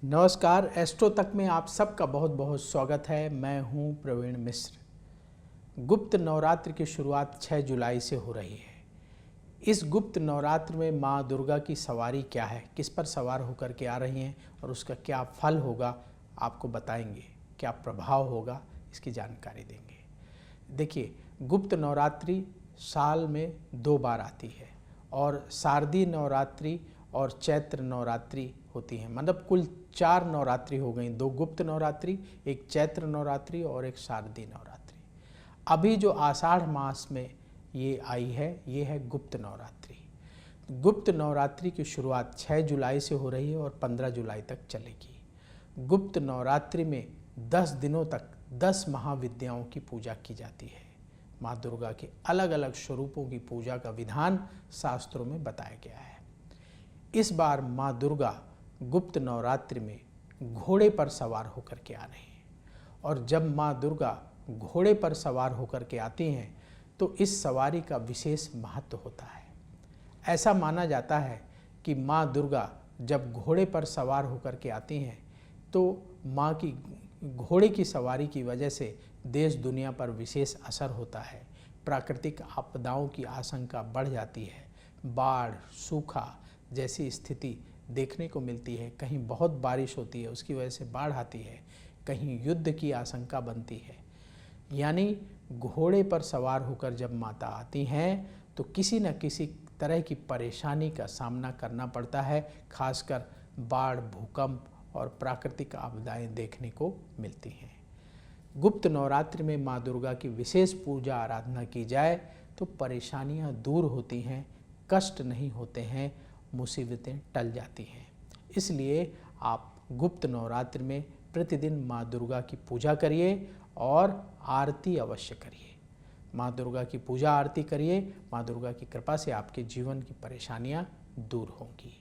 नमस्कार, एस्ट्रो तक में आप सबका बहुत बहुत स्वागत है। मैं हूं प्रवीण मिश्र। गुप्त नवरात्र की शुरुआत 6 जुलाई से हो रही है। इस गुप्त नवरात्र में माँ दुर्गा की सवारी क्या है, किस पर सवार होकर के आ रही हैं और उसका क्या फल होगा आपको बताएंगे, क्या प्रभाव होगा इसकी जानकारी देंगे। देखिए, गुप्त नवरात्रि साल में 2 बार आती है और शारदीय नवरात्रि और चैत्र नवरात्रि होती हैं। मतलब कुल 4 नवरात्रि हो गई, 2 गुप्त नवरात्रि, एक चैत्र नवरात्रि और एक शारदीय नवरात्रि। अभी जो आषाढ़ मास में ये आई है, ये है गुप्त नवरात्रि। गुप्त नवरात्रि की शुरुआत 6 जुलाई से हो रही है और 15 जुलाई तक चलेगी। गुप्त नवरात्रि में 10 दिनों तक 10 महाविद्याओं की पूजा की जाती है। माँ दुर्गा के अलग अलग स्वरूपों की पूजा का विधान शास्त्रों में बताया गया है। इस बार माँ दुर्गा गुप्त नवरात्रि में घोड़े पर सवार होकर के आ रही हैं और जब माँ दुर्गा घोड़े पर सवार होकर के आती हैं तो इस सवारी का विशेष महत्व होता है। ऐसा माना जाता है कि माँ दुर्गा जब घोड़े पर सवार होकर के आती हैं तो माँ की घोड़े की सवारी की वजह से देश दुनिया पर विशेष असर होता है। प्राकृतिक आपदाओं की आशंका बढ़ जाती है, बाढ़, सूखा जैसी स्थिति देखने को मिलती है। कहीं बहुत बारिश होती है, उसकी वजह से बाढ़ आती है, कहीं युद्ध की आशंका बनती है। यानी घोड़े पर सवार होकर जब माता आती हैं तो किसी न किसी तरह की परेशानी का सामना करना पड़ता है। खासकर बाढ़, भूकंप और प्राकृतिक आपदाएं देखने को मिलती हैं। गुप्त नवरात्रि में माँ दुर्गा की विशेष पूजा आराधना की जाए तो परेशानियां दूर होती हैं, कष्ट नहीं होते हैं, मुसीबतें टल जाती हैं। इसलिए आप गुप्त नवरात्रि में प्रतिदिन माँ दुर्गा की पूजा करिए और आरती अवश्य करिए। माँ दुर्गा की पूजा आरती करिए। माँ दुर्गा की कृपा से आपके जीवन की परेशानियां दूर होंगी।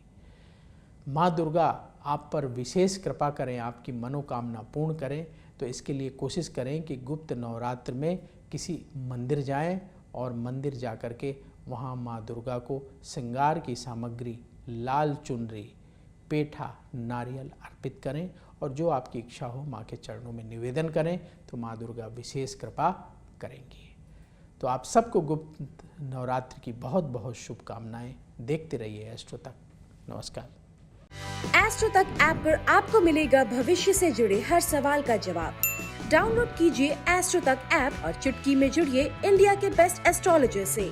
माँ दुर्गा आप पर विशेष कृपा करें, आपकी मनोकामना पूर्ण करें, तो इसके लिए कोशिश करें कि गुप्त नवरात्र में किसी मंदिर जाएं और मंदिर जाकर के वहाँ माँ दुर्गा को श्रृंगार की सामग्री, लाल चुनरी, पेठा, नारियल अर्पित करें और जो आपकी इच्छा हो माँ के चरणों में निवेदन करें तो माँ दुर्गा विशेष कृपा करेंगी। तो आप सबको गुप्त नवरात्र की बहुत बहुत शुभकामनाएं। देखते रहिए एस्ट्रो तक। नमस्कार। एस्ट्रो तक ऐप पर आपको मिलेगा भविष्य से जुड़े हर सवाल का जवाब। डाउनलोड कीजिए एस्ट्रो तक ऐप और चुटकी में जुड़िए इंडिया के बेस्ट एस्ट्रोलॉजर से।